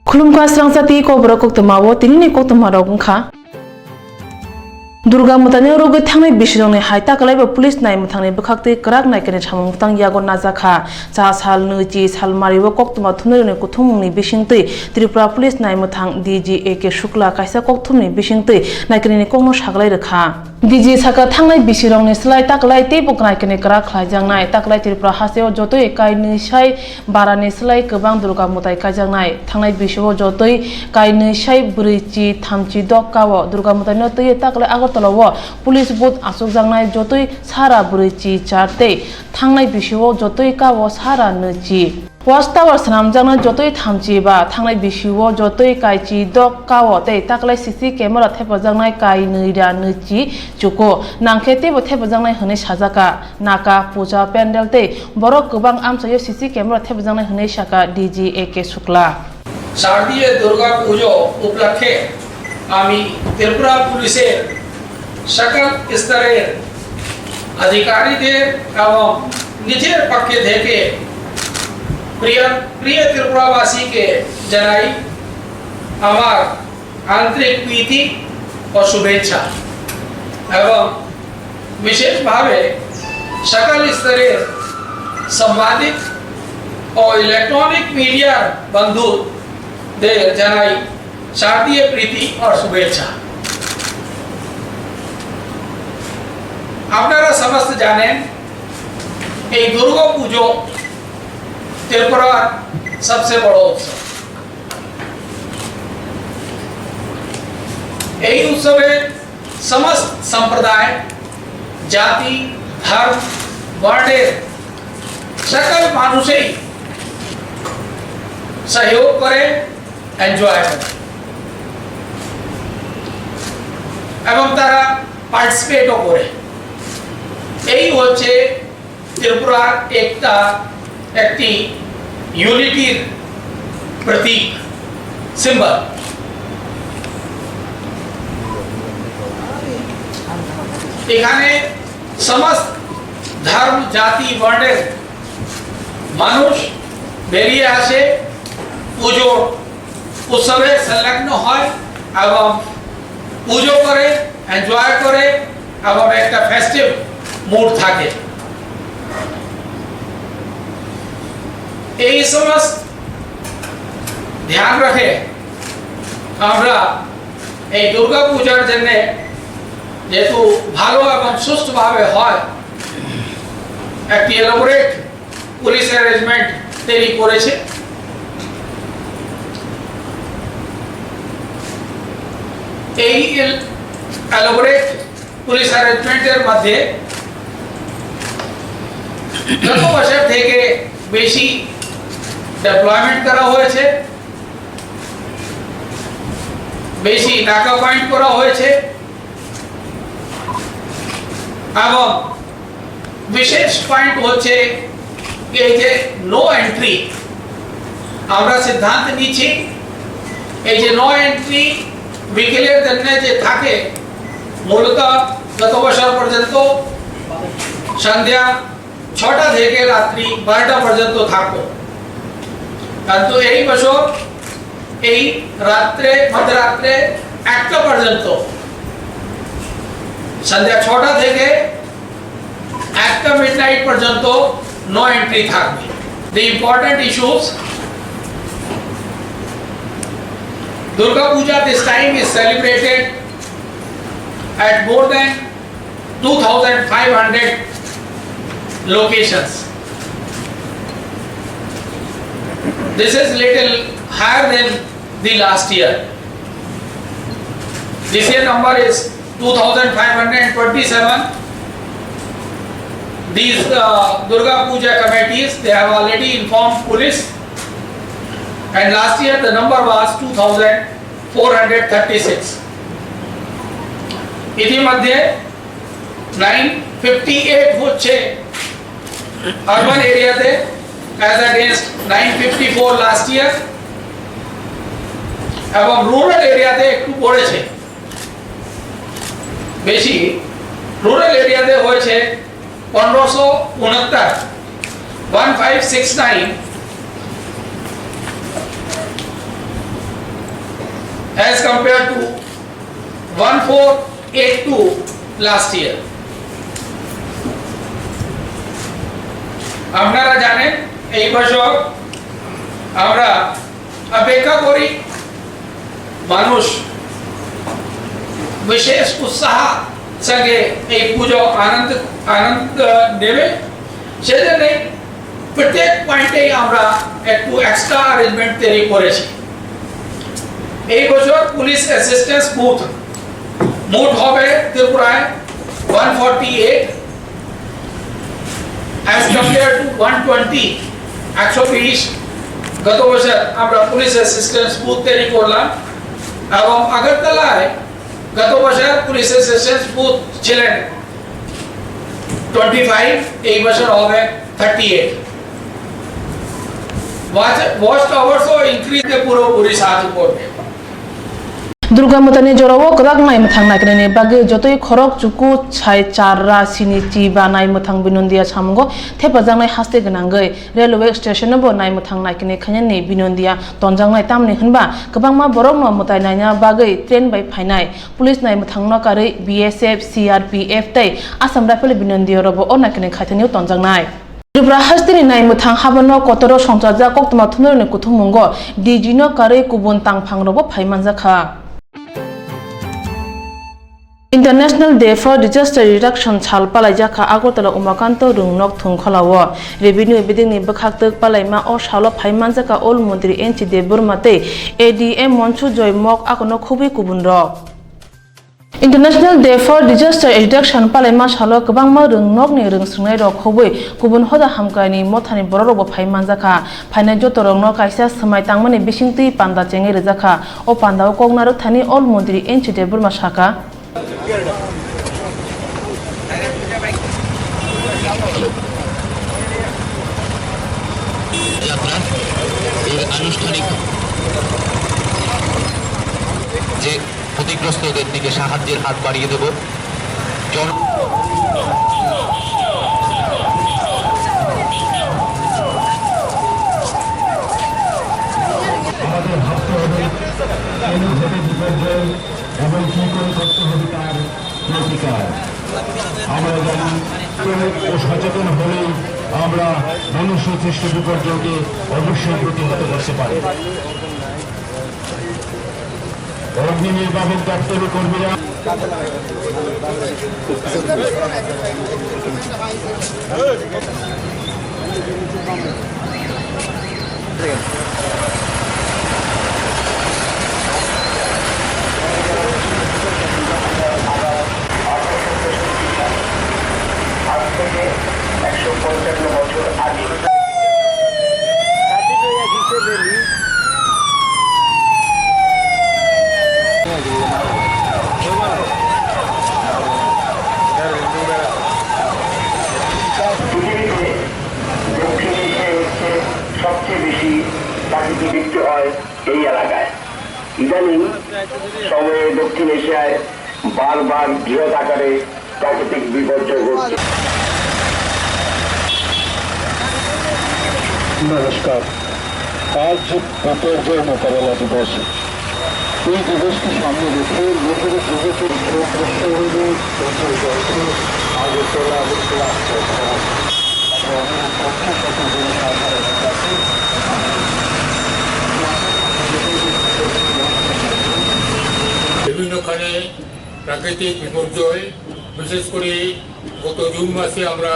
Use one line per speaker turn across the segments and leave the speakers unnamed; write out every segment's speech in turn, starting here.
खुलुमखा स्रांगचाति Kokborok Koktwma tinini Koktwma rok Durga mutane rogo thangnai bisirongni haita kalaiba police nai muthangni bwkhakti krak naikene thamung tang yago najakha cha sal nuchi sal maribo Koktwma thumnironi kuthumungni bisingtwi Tripura police nai muthang DG AK Shukla kaisa kokthumni bisingtwi naikene kokno saglai rakha DG saka thangnai bisirongni slai taklai teibo naikene krak khlaijangnai taklai Tripura haseo jotoi kaini sai barani slai kwbang durga mutai kaijangnai thangnai bisio jotoi kaini sai brichi thamchi dokkao durga mutai no tei taklai Police boat asuk jangnai jotoi sara brichi charte thangnai bisio jotoi kawo sara nuchi Watch tower sanamjangna jotoi thamchi ba thangnai bisio jotoi kaichi dok kawo tei taklai CC camera thepajangnai kai nuira nuchi chuko nangkhete bo thepajangnai hne sajaka naka puja pandal tei borok kwbang amsayo CC camera thepajangnai hne saka DG AK Shukla
शारदीय दुर्गा पूजो उपलक्षे आमी त्रिपुरा पुलिसेर सकल स्तरेर अधिकारीदेर एवं निजेर पक्षे থেকে प्रिय त्रिपुरावासी के জানাই আমার আন্তরিক প্রীতি ও শুভেচ্ছা এবং বিশেষভাবে সকল স্তরের সাংবাদিক ও ইলেকট্রনিক মিডিয়ার বন্ধুদের জানাই শারদীয় প্রীতি ও শুভেচ্ছা আপনারা সমস্ত জানেন এই দুর্গা পুজো ত্রিপুরার সবচেয়ে বড় উৎসব এই উৎসবে সমস্ত সম্প্রদায় জাতি ধর্ম বর্ণের সকল মানুষই सहयोग करे एंजॉय करे এবং তারা পার্টিসিপেটও করে এই হচ্ছে ত্রিপুরার একটি ইউনিটির প্রতীক সিম্বল এখানে সমস্ত ধর্ম জাতি বর্ণের মানুষ বেরিয়ে আসে পুজো উৎসবে সংলগ্ন হয় এবং পুজো করে এনজয় করে এবং একটা ফেস্টিভ মুড থাকে এই সমস্ত ধ্যান রাখে আমরা এই দুর্গা পূজার জন্য যেহেতু ভালো এবং সুষ্ঠুভাবে হয় একটি এলাবোরেট পুলিশ অ্যারেঞ্জমেন্ট তৈরি করেছে এই এলাবোরেট পুলিশ অ্যারেঞ্জমেন্টের মধ্যে গত বছর থেকে বেশি ডেপ্লয়মেন্ট করা হয়েছে বেশি নাকা পয়েন্ট করা হয়েছে এবং বিশেষ পয়েন্ট হচ্ছে এই যে নো এন্ট্রি আমরা সিদ্ধান্ত নিচ্ছি এই যে নো এন্ট্রি বিকেলের জন্য যে থাকে মূলত গত বছর পর্যন্ত সন্ধ্যা 6টা থেকে রাত্রি 12টা পর্যন্ত থাকতো কিন্তু এই বছর এই মধ্যরাত্রে 1টা পর্যন্ত সন্ধ্যা 6টা থেকে 1টা মিডনাইট পর্যন্ত নো এন্ট্রি থাকবে The important issues Durga Puja this time is celebrated at more than 2,500 locations. This is little higher than the last year. This year number is 2,527. These Durga Puja committees, they have already informed police, and last year the number was 2,436. ইতিমধ্যে 958 হচ্ছে urban এরিয়াতে as against 954 last year, এবং rural এরিয়াতে একটু পড়েছে বেশি rural এরিয়াতে হয়েছে 1569 1569 as compared to 1482 last year. আপনারা জানেন এই বছর আমরা অপেক্ষা করি মানুষ বিশেষ উৎসাহ সঙ্গে এই পুজো আনন্দ নেবে সেজন্য প্রত্যেক পয়েন্টে আমরা একটু এক্সট্রা অ্যারেঞ্জমেন্ট তৈরি করেছি এই বছর পুলিশ অ্যাসিস্ট্যান্স বুথ হবে ত্রিপুরায় 148 as compared to 120 120 গত বছর আমরা পুলিশ অ্যাসিস্ট্যান্স বুথ তৈরি করলাম এবং আগরতলায় গত বছর পুলিশ অ্যাসিস্ট্যান্স বুথ ছিলেন 25 এই বছর হবে 38 watch towers so increase the পুরোপুরি সাহায্য করবে
दुर्गा मतनी जराव कदाक नाय मथां नायकने बागे जतोय खरक चुकु छाय चाररा सिनि ची बा नाय मथां बिनन्दिया सामगो थेपाजांनाय हास्ते गनांगै रेलवे स्टेशन बो नाय मथां नायकने खयने बिनन्दिया तनजांनाय तामनि होनबा गोबांमा बरक न मतायनायना बागै ट्रेन बाय फायनाय पुलिस नाय मथां न कारै बीएसएफ सीआरपीएफ तै आसाम राइफल बिनन्दिया रबो अ नायकने खायथानियाव तनजांनाय त्रिपुरा हास्तिनि नाय मथां हाबनो कतरो संसारजा कोक्तमा थुनरने कुथुमुंगो डिजिनो कारै कुबुन तांफांरबो फायमानजाखा International Day for Disaster Reduction chal palaijaka Agartala Umakanto rungnok thungkhalawo revenue bidingni bkhaktek palaima o shalo phaimanjaka ol mantri NC de burmate ADM Monchu Joy Mok akono khubi kubunro International Day for Disaster Reduction palaima shalo kwbangma rungnok ni rungsngnai rok khobui kubun hoda hamkaini mothani borok phaimanjaka phaina joto rokno kaisa smai tangmani bisingti panda chengi rejaka o pandao kognarok thani ol mantri NC de burma shaka
আনুষ্ঠানিক যে ক্ষতিগ্রস্তদের দিকে সাহায্যের হাত বাড়িয়ে দেব
আমাদের ভাবতে হবে এবং কি করে করতে হবে তার প্রতিকার আমরা জানি ও সচেতন হলেই আমরা মনুষ্য সৃষ্ট বিপর্যয়কে অবশ্যই প্রতিহত করতে পারি অগ্নি নির্বাপক দপ্তরের কর্মীরা সবচেয়ে বেশি প্রাকৃতিক মৃত্যু হয় এই এলাকায় ইদানিং সময়ে দক্ষিণ এশিয়ায় বারবার বৃহৎ আকারে প্রাকৃতিক বিপর্যয় ঘটছে নমস্কার আজ বিপর্যয় মোকাবেলা দিবস এই দিবসকে সামনে রেখে লোকের যুবকের আগরতলা আসছে
বিভিন্নখানে প্রাকৃতিক বিপর্যয় বিশেষ করে গত জুন মাসে আমরা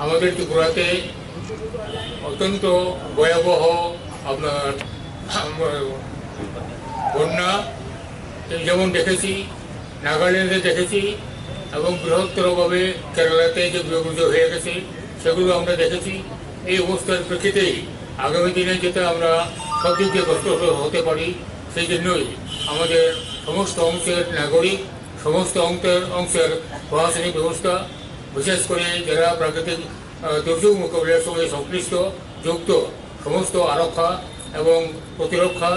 আমাদের ত্রিপুরাতে অত্যন্ত ভয়াবহ আপনার বন্যা যেমন দেখেছি নাগাল্যান্ডে দেখেছি এবং বৃহত্তরভাবে কেরালাতে যে বিপর্যয় হয়ে গেছে সেগুলো আমরা দেখেছি এই অবস্থার প্রেক্ষিতেই আগামী দিনে যাতে আমরা সব দিক দিয়ে কষ্ট হতে পারি সেই জন্যই আমাদের সমস্ত অংশের নাগরিক সমস্ত অংশের প্রশাসনিক ব্যবস্থা বিশেষ করে যারা প্রাকৃতিক দুর্যোগ মোকাবিলার সঙ্গে সংশ্লিষ্ট যুক্ত সমস্ত আরক্ষা এবং প্রতিরক্ষা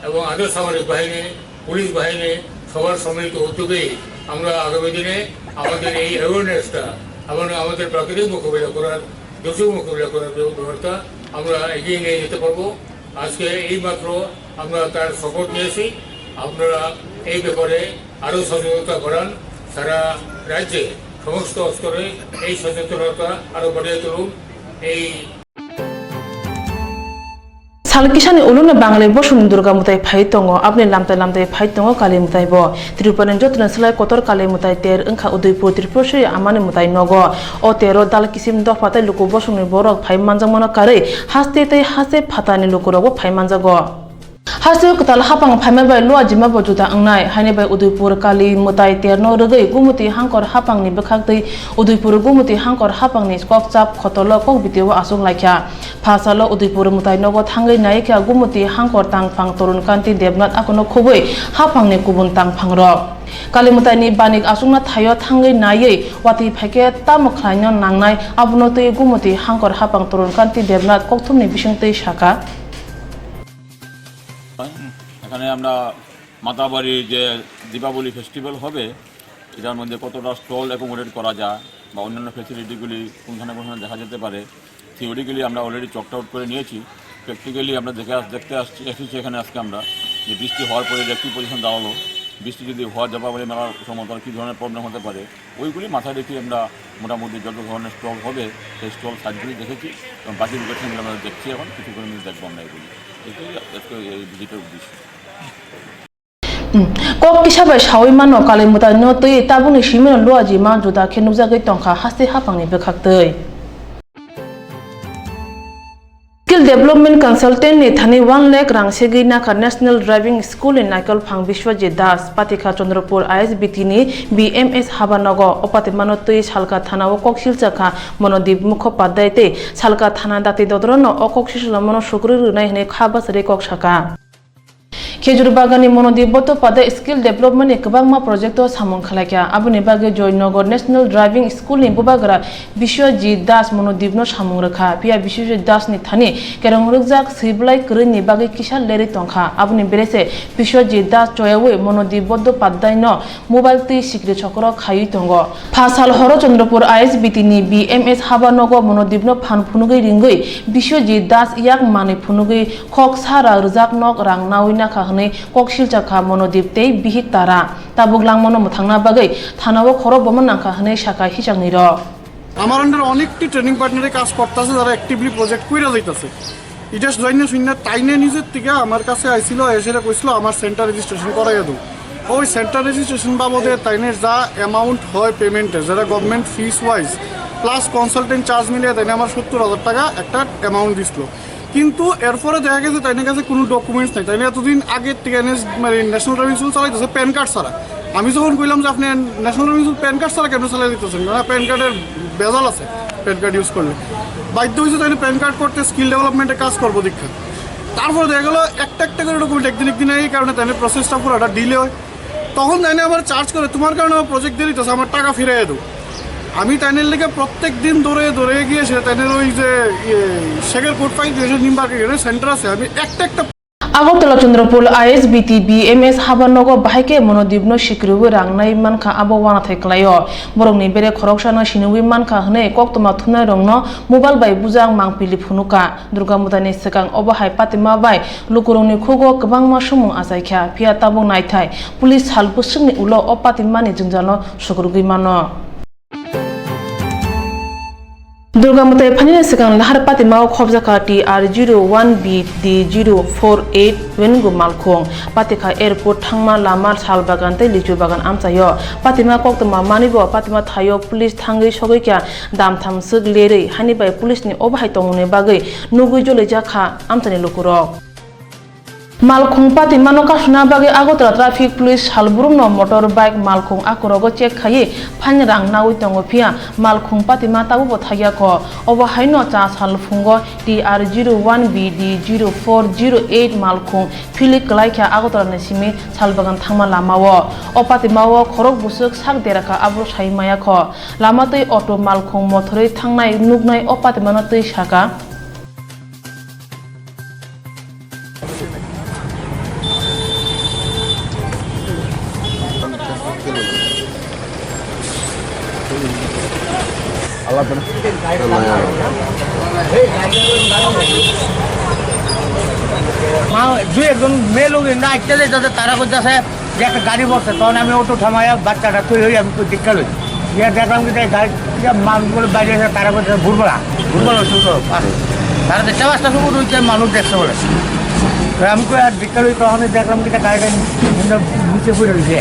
এবং আধা সামরিক বাহিনী পুলিশ বাহিনী সবার সম্মিলিত উদ্যোগেই আমরা আগামী দিনে আমাদের এই অ্যাওয়ারনেসটা এবং আমাদের প্রাকৃতিক মোকাবিলা করার দুর্যোগ মোকাবিলা করার ব্যবস্থা আমরা এগিয়ে নিয়ে যেতে পারবো আজকে এইমাত্র আমরা তার সাপোর্ট নিয়েছি আপনারা এই ব্যাপারে আরও সচেতনতা করান, সারা রাজ্যে সমস্ত স্তরে এই সচেতনতা আরও বাড়িয়ে তুলুন। এই
সালকিসানি উলুনে বাঙালি বসুন দুর্গা মুতাই ফাই দङ আপনি লামতাই লামতাই ফাই দङ কালি মুতাই ব त्रिपुरानि जतन सलाय कतर काली मुताय तेर ओंखा उदयपुर त्रिपुरा सै आमानि मुताय नग ओ तेरो दाल किसिम दफाताय लुकु बसुंनि बरक फाइ मानजामनो कारै हास्ते तै हासे फातानि लुकुरबो फाइ मानजागो हासे कताल हापां फाइमा बाय लो जिमा बजुदा अंगनाय हाइने बाय उदयपुर काली मुताय तेरनो रगै गुमुति हांकर हापांनि बखागदै उदयपुर गुमुति हांकर हापांनि कक चाप खतल कक बितेव आसुं लायखा फासाल उदयपुर मुताय नग थांगै नायखा गुमुति हांकर तांफां तरुण कान्ति देबनाथ आकोनो खुबै हापांनि गुबुन तांफां रक काली मुतायनि बानिक आसुंना थायो थांगै नायै वाति फाइके तामख्लायनो नांनाय आबुनो तै गुमुति हांकर हापां तरुण कान्ति देबनाथ कक्तुमनि बिसिंतै शाखा
এখানে আমরা মাতাবাড়ি যে দীপাবলি ফেস্টিভ্যাল হবে এটার মধ্যে কতটা স্টল অ্যাকোমোডেট করা যায় বা অন্যান্য ফ্যাসিলিটিগুলি কোনখানে কোনখানে দেখা যেতে পারে থিওরিক্যালি আমরা অলরেডি চকড আউট করে নিয়েছি। প্র্যাকটিক্যালি আমরা দেখতে এসেছি এখানে আজকে আমরা যে বৃষ্টি হওয়ার পরে যে কী পজিশন দাঁড়ালো, বৃষ্টি যদি হওয়া দীপাবলি মেলার সময় কী ধরনের প্রবলেম হতে পারে ওইগুলি মাথায় রেখে আমরা মোটামুটি যত ধরনের স্টল হবে সেই স্টল সাইডগুলি দেখেছি এবং বাকি লোকেশনগুলো আমরা দেখছি এখন কিছু করে দেখবো আমরা এগুলি। এটাই আজকে এই ভিজিটের উদ্দেশ্য।
কক কিসাবাই সাউই মানো কালি মুতাय नो तै ताबुनि सिमेन लुआजि मा जुदा खेनुजागै तंखा हास्ते हापांनि बेखाक्तै स्किल डेवलपमेंट कंसल्टेंट नि थानी 1 लाख रांसेगै नाका नेशनल ड्राइविंग स्कूल इन नाइकल फां विश्वजित दास पातिका चंद्रपुर आईएसबीटी नि बीएमएस हाबानग अपाते मानो तै सालका थानाव ककसिल चाखा मनोदीप मुखोपाध्याय तै सालका थाना दाति ददरन अककसिल मनो सुग्रु रुनाय हने खाबासरे कक शाखा खेजुर बागानी मनोदीप बटोपाध्याय स्किल डेवलपमेंट नि गोबांमा प्रोजेक्ट सामं खालायखा आबुनि बागै जयनगर नेशनल ड्राइविंग स्कूल नि बुबाग्रा विश्वजित दास मनोदीप नो सामं रखा पिया विश्वजित दास नि थानी केरं रुगजाक सिबलाय करैनि नि बागै किसा लेरि तंखा आबुनि बेरेसे विश्वजित दास चयावे मनोदीप बटोपाध्याय नो मोबाइल तै सिक्रि चक्र खायि दङ फासाल हर चंद्रपुर आईएसबीटी नि बीएमएस हाबानग मनोदीप नो फान फुनुगै रिंगै विश्वजित दास याक माने फुनुगै खक सारा रुजाक नक रांनावै नाखा ककसिल चाखा मनोदीप तै बिहित तारा ताबुगलां मनो मुथांना बागै थानाव खर बमन नांखा हनै शाखा हिसांनि र
আমার আন্ডারে অনেকটি ট্রেনিং পার্টনারে কাজ করতেছে যারা অ্যাক্টিভলি প্রজেক্ট কইরা যাইতাছে এটা জয়না শুননা তাইনে নিজের থেকে আমার কাছে আইছিল এসে কইছিল আমার সেন্টার রেজিস্ট্রেশন করাইয়া দাও ওই সেন্টার রেজিস্ট্রেশন বাবদে তাইনের যা অ্যামাউন্ট হয় পেমেন্টে যারা government fees wise plus consultant charge মিলিয়ে তাইনে আমার 70,000 টাকা একটা অ্যামাউন্ট দিছিল কিন্তু এরপরে দেখা গেছে তাইনের কাছে কোনো ডকুমেন্টস নাই তাইনে এতদিন আগে থেকে ন্যাশনাল ড্রাইভিং স্কুল চালাইতেছে প্যান কার্ড ছাড়া আমি যখন কইলাম যে আপনি national driving school PAN card ছাড়া কেন চালাই দিতেছেন না প্যান কার্ডের বেজাল আছে প্যান কার্ড ইউজ করলে বাধ্য হয়েছে তাইনে প্যান কার্ড করতে স্কিল ডেভেলপমেন্টে কাজ করবো দীক্ষা তারপরে দেখা গেলো একটা করে ডকুমেন্ট একদিন এই কারণে তাইনে প্রসেসটা পুরোটা ডিলে হয় তখন তাইনে আবার চার্জ করে তোমার কারণে আমার প্রজেক্ট দিয়ে দিতেছে আমার টাকা ফিরিয়ে দেবো আমি তাইনের লেগে প্রত্যেক দিন দৌড়ে গিয়ে সে তাইনের ওই যে শেখের কোট পাই দিয়েছে নিমবার্গে সেন্টার আছে আমি একটা
আগরতলা চন্দ্রপুর आईएसबीटी बीएमएस हाबानग बाहायके मनोदीप नो सिक्रिबो रांनाय मानखा आबो वाना थायख्लायो बरंनि बेरे खरकसानो सिनुबि मानखा हनै कक्तमा थुनाय रंनो मोबाइल बाय बुजां मांपिलि फुनुका दुर्गा मुदानि सिगां अबाहाय पातिमा बाय लुकुरंनि खुगो गोबांमा सुमुं आजायख्या फिया ताबो नायथाय पुलिस हालबुसुंनि उलो अपातिमानि जंजानो सुगुरगैमानो दुर्गा मुताय फानिनि सिगां लाहार पातिमाव खबजाखा TR01BD048 वेनगु मालखं पातिखा एयारपोर्ट थांमा लामा साल बागान तै लिचु बागान आमचायो पातिमा कक्तमा मानिबो पातिमा थायो पुलिस थांगै सगैख्या दामथाम सुग लेरै हानि बाय पुलिसनि अबाहाय तंगनि बागै नुगै जलै जाखा आमचानि लुकुरक मालखं पातिमानो कासुना बागै आगरतला ट्राफिक पुलिस हालबुरुम नो मोटर बाइक मालखं आकरगो चेक खायै फान रां नावै दङ फिया मालखं पातिमा ताबो थायाख अबाहायनो चा साल फुंगो TR01BD0408 मालखं फिलिक लायख्या आगरतला नसिमि सालबागान थांमा लामावो अपातिमावो खरक बुसुक साक देराखा आब्रु साइमायाख लामा तै अटो मालखं मथरै थांनाय नुगनाय अपातिमानो तै साका
দুই একজন মেয়ে লোক না আইতে যাতে তারা করতেছে যে একটা গাড়ি বসছে, তখন আমি অটো থামাইয়া বাচ্চাটা তৈরি হয়ে আমি দীক্ষা লই গিয়ে দেখলাম কি গাড়ি মানুষগুলো বাইরে এসে তারা করতেছে ভুলবলা তারা দেখতে পাঁচটা সময় রয়েছে মানুষ দেখতে বলে আমি কই আর দীক্ষা লই, তখন দেখলাম কি গাড়িটা নিচে পড়ে রয়েছে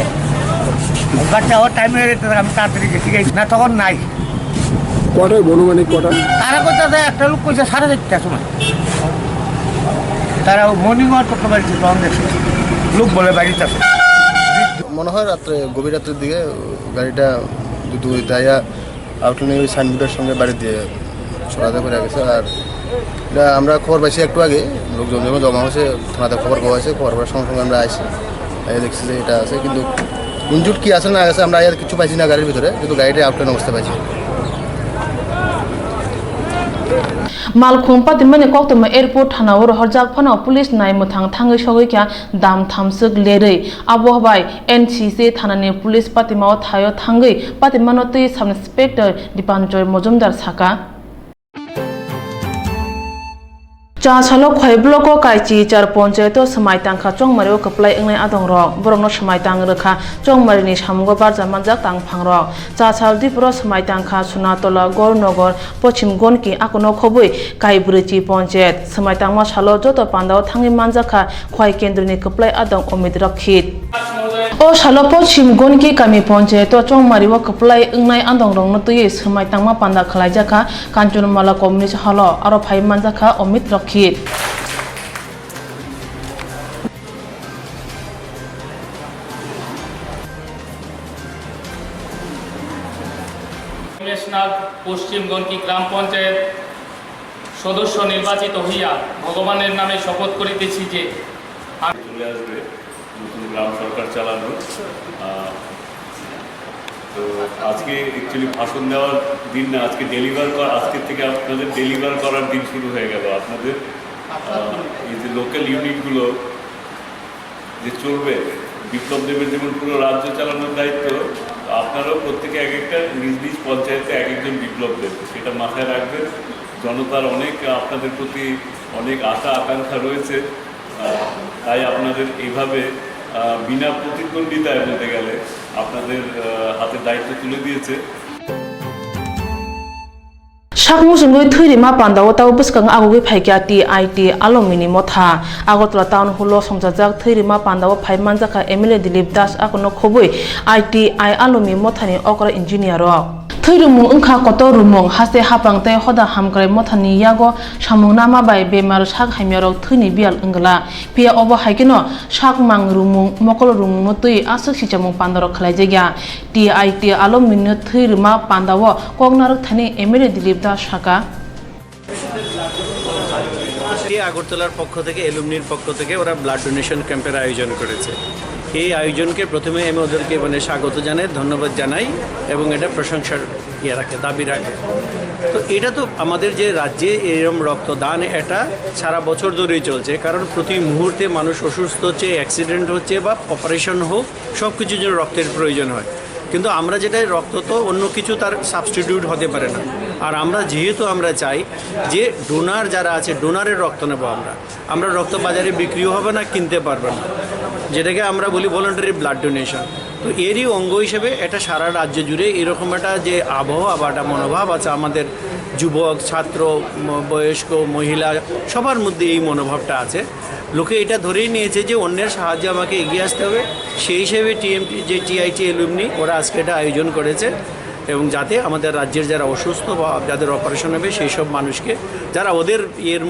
বাচ্চা ওর টাইমে আমি তাড়াতাড়ি গেছি না, তখন নাই।
কটায় বনুমানিক কটা?
তারা করতেছে একটা লোক কইছে 4:30টার সময়, তারা মর্নিং ওয়াক করতে পারছে, তখন দেখছে লোক বলে বাড়িতে আছে।
মনে হয় রাত্রে গভীর রাত্রের দিকে গাড়িটা দাইয়া আউটলাইনে ওই সাইনবোর্ডের সঙ্গে বাড়ি দিয়ে সরাতে করে গেছে। আর এটা আমরা খবর পাইছি একটু আগে, লোকজন যখন জমা হয়েছে থানাতে খবর পাওয়া হয়েছে, খবর পাওয়ার সঙ্গে সঙ্গে আমরা আসি দেখছি যে এটা আছে, কিন্তু ইনজুট কি আছে না আছে আমরা আর কিছু পাইছি না গাড়ির ভিতরে, কিন্তু গাড়িটা আউটলাইন অবস্থা পাইছি।
Malkhung patimani Koktwma airport thana ur horjak phano police nai muthang thangai sogoi kya dam thamsuk lerei abo bai NCC thanani police patimao thayo thangai patimano tui sub inspector Dipanjoy Mojumdar saka cha chalo khoi block ko kaichi char panchayat samai tangkha chongmari o kaplai engnai adong rok borokno samai tang rekha chongmari ni samgo bar jamanjak tang phangrok cha chal dipro samai tangkha sunatola gornogor pochim gonki akono khobui kaibruchi panchayat samai tangma chalo joto pandao thangi manjakha khoi kendroni kaplai adong omid rakhit o chalo pochim gonki kami panchayat chongmari o kaplai engnai adong rok no tui samai tangma panda khlai jakha kanchunmala community halo aro phai manjakha omid rakhit
পশ্চিম গনকি গ্রাম পঞ্চায়েত সদস্য নির্বাচিত হইয়া ভগবানের নামে শপথ করিতেছি যে
চলে আসবে নতুন গ্রাম সরকার চালানো। তো আজকে অ্যাকচুয়ালি ভাষণ দেওয়ার দিন না, আজকে আজকের থেকে আপনাদের ডেলিভার করার দিন শুরু হয়ে গেল। আপনাদের এই যে লোকাল ইউনিটগুলো যে চলবে, বিপ্লব দেবের যেমন পুরো রাজ্য চালানোর দায়িত্ব, আপনারাও প্রত্যেকে এক একটা নিজ নিজ পঞ্চায়েতে এক একজন বিপ্লব দেব, সেটা মাথায় রাখবেন। জনতার অনেক আপনাদের প্রতি অনেক আশা আকাঙ্ক্ষা রয়েছে, তাই আপনাদের এইভাবে বিনা প্রতিদ্বন্দ্বিতায় বলতে গেলে আপনাদের হাতে দায়িত্ব তুলে দিয়েছে।
Sakmusungui thuiri ma pandao tau buskang agogi phaikya TIT alumini motha Agotla town hulo somjajak thuiri ma pandao phai manjaka MLA Dilip Das akono khobui ITI alumi mothani okra engineer ro Thuirumung ungkha koto rumung haste hapangte hoda hamkrai mothani yago samungna ma bai bemar sak haimyorok thuini bial ungla pia obo haikino sakmang rumung mokol rumung no tui asuk sichamung pandorok khlaijagya TIT alumini thuiri ma pandao kognarok thani MLA Dilip Das saka
আগরতলার পক্ষ থেকে এলুমনির পক্ষ থেকে ওরা blood donation ক্যাম্পের আয়োজন করেছে। এই আয়োজনকে প্রথমে আমি ওদেরকে স্বাগত জানাই, ধন্যবাদ জানাই এবং এটা প্রশংসার দাবি রাখে। তো এটা তো আমাদের যে রাজ্যে এরকম রক্তদান এটা সারা বছর ধরেই চলছে, কারণ প্রতি মুহূর্তে মানুষ অসুস্থ হচ্ছে, অ্যাক্সিডেন্ট হচ্ছে বা অপারেশন হোক, সব কিছুর জন্য রক্তের প্রয়োজন হয়। কিন্তু আমরা যেটা রক্ত তো অন্য কিছু তার সাবস্টিটিউট হতে পারে না। আর আমরা যেহেতু আমরা চাই যে ডোনার যারা আছে ডোনারের রক্ত নেব, আমরা রক্ত বাজারে বিক্রিও হবে না, কিনতে পারবে না, যেটাকে আমরা বলি ভলান্টারি ব্লাড ডোনেশন। তো এরই অঙ্গ হিসেবে এটা সারা রাজ্য জুড়ে এরকম একটা যে আবহাওয়া বা একটা মনোভাব আছে আমাদের যুবক, ছাত্র, বয়স্ক, মহিলা সবার মধ্যে এই মনোভাবটা আছে। লোকে এটা ধরেই নিয়েছে যে অন্যের সাহায্যে আমাকে এগিয়ে আসতে হবে। সেই হিসেবে TIT এলুমনি ওরা আজকে এটা আয়োজন করেছে এবং যাতে আমাদের রাজ্যের যারা অসুস্থ বা যাদের অপারেশন হবে সেই সব মানুষকে, যারা ওদের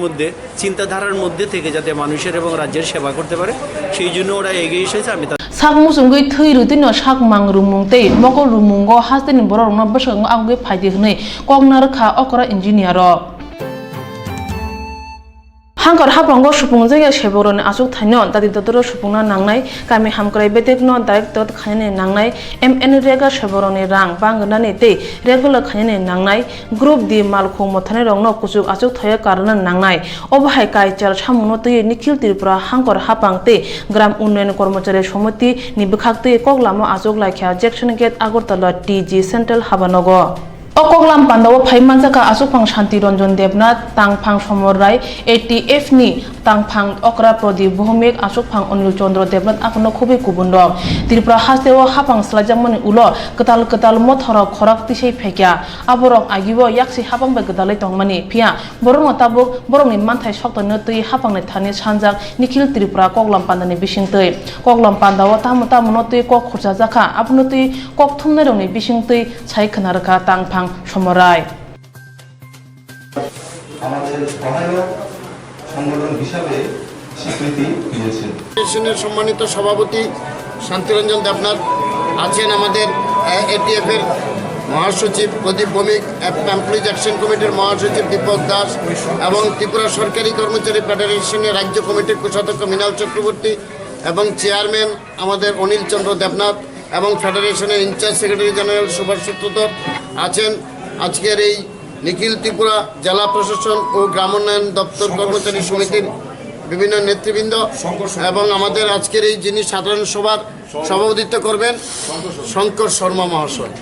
মধ্যে চিন্তাধারার মধ্যে থেকে যাতে মানুষের এবং রাজ্যের সেবা করতে পারে, সেই জন্য ওরা এগিয়ে এসেছে। আমি
Sakmusungui thuirutino sakmang rumung tei mokol rumungo hasteni bororno bosang agogi phaidi hnei koknar kha okra engineer ro Hangkar hapango supungjaya seboroni asuk thaino dadi dotoro supungna nangnai kami hamkrai betekno director khaine nangnai MN rega seboroni rang bangnani tei regular khaine nangnai group di malkhung mothane rongno kusuk asuk thaya karana nangnai obhai kaichar samungno tei nikhil tripura hangkar hapang tei gram unnayan kormachari somiti ni bukhak tei koklamo asuk laikha Jackson Gate Agartala TG Central Habanogo Okoklam Pandawa Paimanzaka Asupang Shanti Ronjon Devnath Tangpang Somorai ATF ni Tangpang Okra Prodi Buhumik Asupang Onil Chondro Devnath Akono Kubi Kubundok Tripura Hastewo Hapang Slajamoni Ulo Ketal Mothora Korak Tisei Pekya Aborok Agiwo Yaksi Hapang Begadale Tongmani Pia Borong Tabuk Borong ni Mantai Shokto Nutui Hapang Nethani Chanjak Nikil Tripura Koklam Pandani Bishingtui Koklam Pandawa Tamuta Monotui Kok Khurjazaka Abnutui Kok Thumneroni Bishingtui Chai Khanaraka Tangpang সমরায়
আমাদের সহায়ক সংগঠন হিসাবে স্বীকৃতি দিয়েছে।
ফেডারেশনের সম্মানিত সভাপতি শান্তিরঞ্জন দেবনাথ আছেন, আমাদের এটিএফ এর মহাসচিব প্রদীপ ভৌমিক, এমপ্লয়িজ অ্যাকশন কমিটির মহাসচিব দীপক দাস এবং ত্রিপুরা সরকারি কর্মচারী ফেডারেশনের রাজ্য কমিটির কোষাধ্যক্ষ মৃণাল চক্রবর্তী এবং চেয়ারম্যান আমাদের অনিল চন্দ্র দেবনাথ এবং ফেডারেশনের ইনচার্জ সেক্রেটারি জেনারেল সুভাষ সূত্রধর আছেন। আজকের এই নিখিল ত্রিপুরা জেলা প্রশাসন ও গ্রামোন্নয়ন দপ্তর কর্মচারী সমিতির বিভিন্ন নেতৃবৃন্দ এবং আমাদের আজকের এই যিনি সাধারণ সভার সভাপতিত্ব করবেন শঙ্কর শর্মা মহাশয়।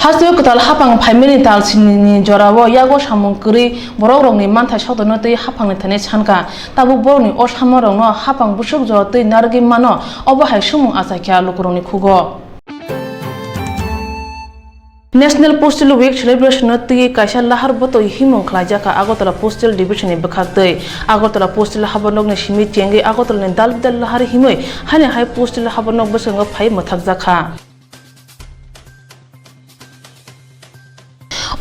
Hasio ketal hapang phaimini tal sinini jorawo yago samungkri borok rongni manthai soktono tei hapang ni thane chanka tabu borokni o samorongno hapang busuk jo tei nargi mano obahai sumung asakya lukurongni khugo National Postal Week celebration tei kaisa lahar botoi himung khlaijaka Agartala Postal Division ni bukhaktei Agartala Postal habanok ni simi chengi Agartala ni dal lahar himoi hani hai Postal habanok busango phai mathakjaka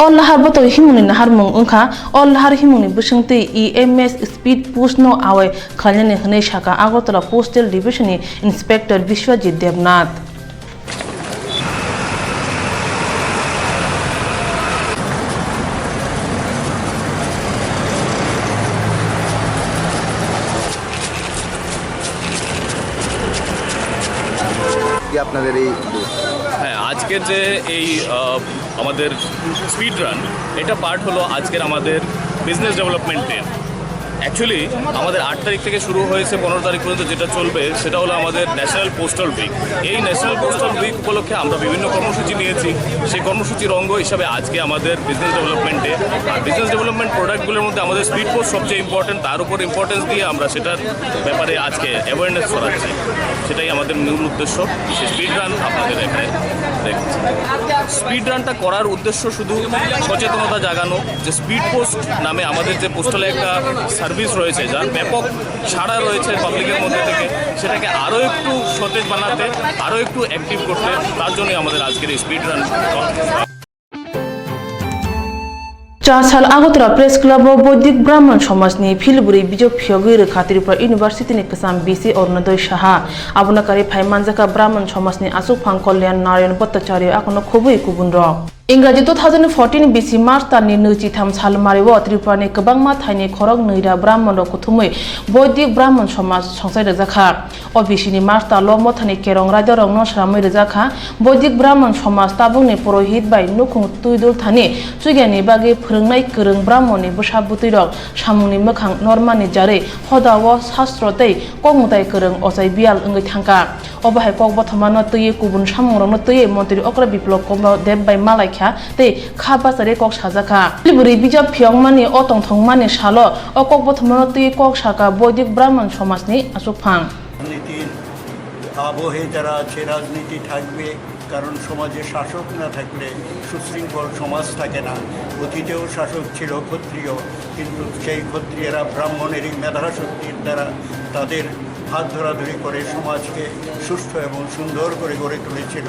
All lahar botoi himung ni nahar mung ungkha all lahar himung ni busungtei EMS speed push no awai khalani hne shaka Agartala Postal Division ni Inspector Vishwajit Devnath
আপনাদের এই
হ্যাঁ আজকের যে এই আমাদের speed run এটা part হলো আজকের আমাদের বিজনেস ডেভেলপমেন্ট ডে। অ্যাকচুয়ালি আমাদের 8 তারিখ থেকে শুরু হয়েছে 15 তারিখ পর্যন্ত যেটা চলবে সেটা হলো আমাদের ন্যাশনাল পোস্টাল উইক। এই ন্যাশনাল পোস্টাল উইক উপলক্ষে আমরা বিভিন্ন কর্মসূচি নিয়েছি। সেই কর্মসূচির অঙ্গ হিসাবে আজকে আমাদের বিজনেস ডেভেলপমেন্ট ডে। আর বিজনেস ডেভেলপমেন্ট প্রোডাক্টগুলোর মধ্যে আমাদের স্পিড পোস্ট সবচেয়ে ইম্পর্টেন্ট, তার উপর ইম্পর্টেন্স দিয়ে আমরা সেটার ব্যাপারে আজকে অ্যাওয়ারনেস ছড়াচ্ছি। সেটাই আমাদের মূল উদ্দেশ্য। সেই স্পিড রান আপনাদের এখানে দেখছি। স্পিড রানটা করার উদ্দেশ্য শুধু সচেতনতা জাগানো যে স্পিড পোস্ট নামে আমাদের যে পোস্টালে একটা সার্ভিস রয়েছে যার ব্যাপক সাড়া রয়েছে পাবলিকের মধ্যে থেকে, সেটাকে আরও একটু সতেজ বানাতে, আরও একটু অ্যাক্টিভ করতে, তার জন্যই আমাদের আজকের এই speed run.
Chasal Agartala Press Club Bodik Brahman Somasni Philburi Bijo Phyogi Rekha Tripura University ni Kasam BC Ornodoi Saha Abunakari Phaimanjaka Brahman Somasni Asupang Kolyan Narayan Bhattacharya Akono Khubui Kubunro Ingraji 2014 BC March tarni neuchi tham sal mariwo Tripura ni kwbangma thaini khorok neira Brahman rok kuthumui Bodik Brahman Somaj songsai rejakha OBC ni March ta lo mothani kerong radio rok no sramui rejakha Bodik Brahman Somaj tabung ni purohit bai nukhung tuidul thani chugyani bagi phurungnai kwrung Brahman ni bwsabutui rok samungni mokhang normani jare hodawo shastro tei kokmutai kwrung osai bial ongoi thangka obahai kokbothoma no tui kubun samung rok no tui Mantri Okra Biplop Komba Deb bai malai tei khabasare kok sajaka Philburi bijap phiongmani otong thongmani salo okok bothmano tui kok saka Bodik Brahman Somajni asupang
রাজনীতির আবহে যারা আছে রাজনীতি থাকবে, কারণ সমাজে শাসক না থাকলে সুশৃঙ্খল সমাজ থাকে না। অতীতেও শাসক ছিল ক্ষত্রিয়, কিন্তু সেই ক্ষত্রিয়রা ব্রাহ্মণের মেধাশক্তির দ্বারা তাদের হাত ধরাধরি করে সমাজকে সুষ্ঠু এবং সুন্দর করে গড়ে তুলেছিল।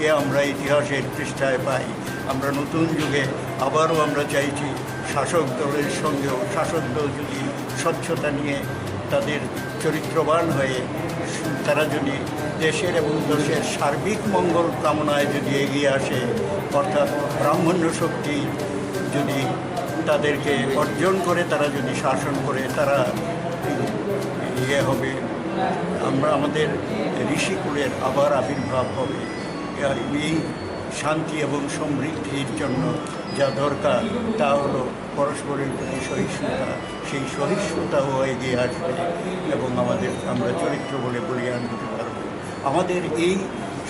এ আমরা ইতিহাসের পৃষ্ঠায় পাই। আমরা নতুন যুগে আবারও আমরা চাইছি শাসক দলের সঙ্গেও শাসক দল যদি স্বচ্ছতা নিয়ে তাদের চরিত্রবান হয়ে তারা যদি দেশের এবং দেশের সার্বিক মঙ্গল কামনায় যদি এগিয়ে আসে, অর্থাৎ ব্রাহ্মণ্য শক্তি যদি তাদেরকে অর্জন করে তারা যদি শাসন করে, তারা ইয়ে হবে, আমরা আমাদের ঋষিকুলের আবার আবির্ভাব হবে। এই শান্তি এবং সমৃদ্ধির জন্য যা দরকার তা হলো পরস্পরের প্রতি সহিষ্ণুতা। সেই সহিষ্ণুতাও এগিয়ে আসবে এবং আমরা চরিত্র বলে বলিয়ান হতে পারব। আমাদের এই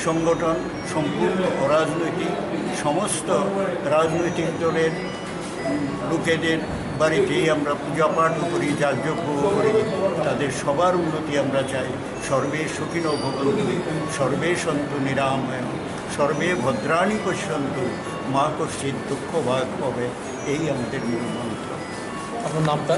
সংগঠন সম্পূর্ণ অরাজনৈতিক, সমস্ত রাজনৈতিক দলের লোকেদের বাড়িতেই আমরা পূজা পাঠও করি, যাগযজ্ঞ করি, তাদের সবার উন্নতি আমরা চাই। সর্বে সুখিনো ভবন্তু, সর্বে সন্তু নিরাময়, সর্বে ভদ্রাণি পশ্যন্তু, মা কশ্চিৎ দুঃখ ভাগ হবে, এই আমাদের মূল মন্ত্র।
আপনার নামটা?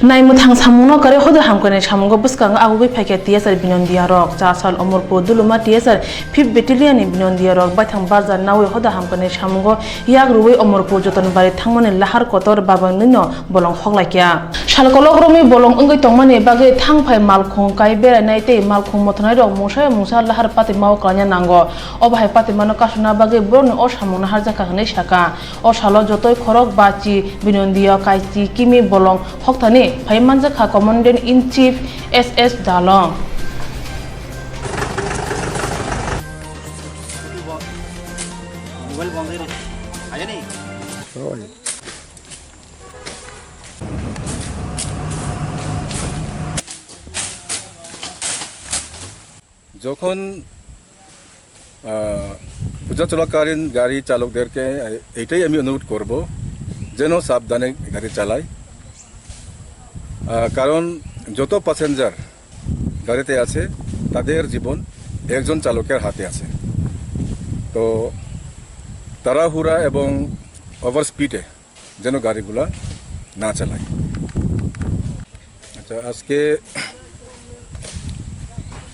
Naimutang samuno kare hoda hamkone samungo buskang agubi pheke tiasar binondia rok chasal omorpo duluma tiasar 5 battalion ni binondia rok baithang bazar nawi hoda hamkone samungo yak ruwi omorpo joton bari thangmane lahar kotor babang nino bolong hoglakya salkolok romi bolong ongoi tongmani bage thangphai malkhung kai berai nai tei malkhung mothonai rok musa lahar pati maw klanya nango obhai pati mano kasuna bage bron o samungna harjaka hnei saka o salo jotoi khorok bachi binondia kaichi kimi bolong hoktani Paimanjaka Commandant in Chief SS Dalong.
যখন পূজা চলাকালীন গাড়ি চালকদেরকে এটাই আমি অনুরোধ করব যেন সাবধানে গাড়ি চালায়, কারণ যত প্যাসেঞ্জার গাড়িতে আছে তাদের জীবন একজন চালকের হাতে আছে। তো তাড়াহুড়া এবং ওভার স্পিডে যেন গাড়িগুলা না চালায়। আচ্ছা, আজকে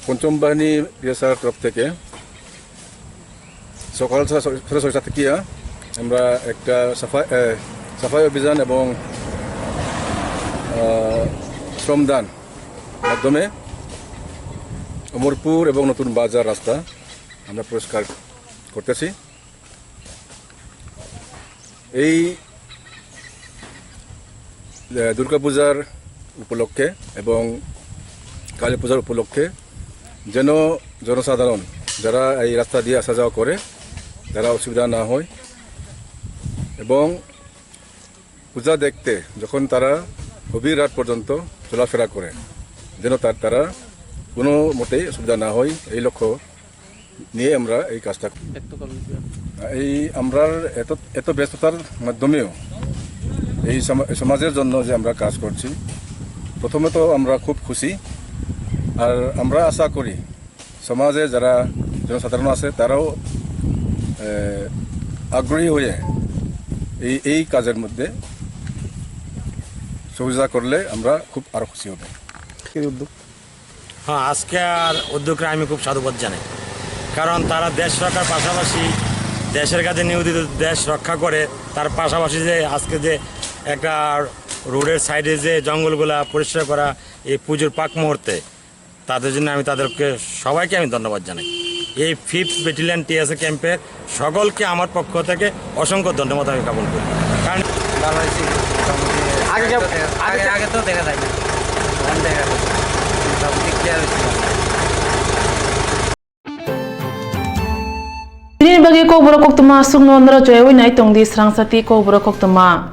পঞ্চম বাহিনী পিএসআর তরফ থেকে সকাল 6:30 থেকে আমরা একটা সাফাই অভিযান এবং শ্রমদান মাধ্যমে অমরপুর এবং নতুন বাজার রাস্তা আমরা পরিষ্কার করতেছি। এই দুর্গাপূজার উপলক্ষে এবং কালী পূজার উপলক্ষে যেন জনসাধারণ যারা এই রাস্তা দিয়ে আসা যাওয়া করে যারা অসুবিধা না হয়, এবং পূজা দেখতে যখন তারা গভীর রাত পর্যন্ত চলাফেরা করে যেন তারা কোনো মতেই অসুবিধা না হয়, এই লক্ষ্য নিয়ে আমরা এই কাজটা এই আমরা এত ব্যস্ততার মাধ্যমেও এই সমাজের জন্য যে আমরা কাজ করছি, প্রথমে তো আমরা খুব খুশি। আর আমরা আশা করি সমাজে যারা জনসাধারণ আছে তারাও আগ্রহী হয়ে এই কাজের মধ্যে সহযোগিতা করলে আমরা খুব আরো খুশি হব।
হ্যাঁ, আজকে আর উদ্যোগকে আমি খুব সাধুবাদ জানাই, কারণ তারা দেশ রক্ষার পাশাপাশি দেশের কাছে নিয়োজিত, দেশ রক্ষা করে তার পাশাপাশি যে আজকে যে একটা রোডের সাইডে যে জঙ্গলগুলা পরিষ্কার করা এই পুজোর পাক মুহূর্তে, তাদের জন্য আমি তাদেরকে সবাইকে আমি ধন্যবাদ জানাই। এই 5th ব্যাটালিয়ন টিএসএ ক্যাম্পের সকলকে আমার পক্ষ থেকে অসংখ্য ধন্যবাদ আমি জ্ঞাপন করি। কারণ আগে তো দেখা যায় না,
Ini bagi Kokborok Koktwma sungno ndro joy wai nai tong di Swrangchati Kokborok Koktwma.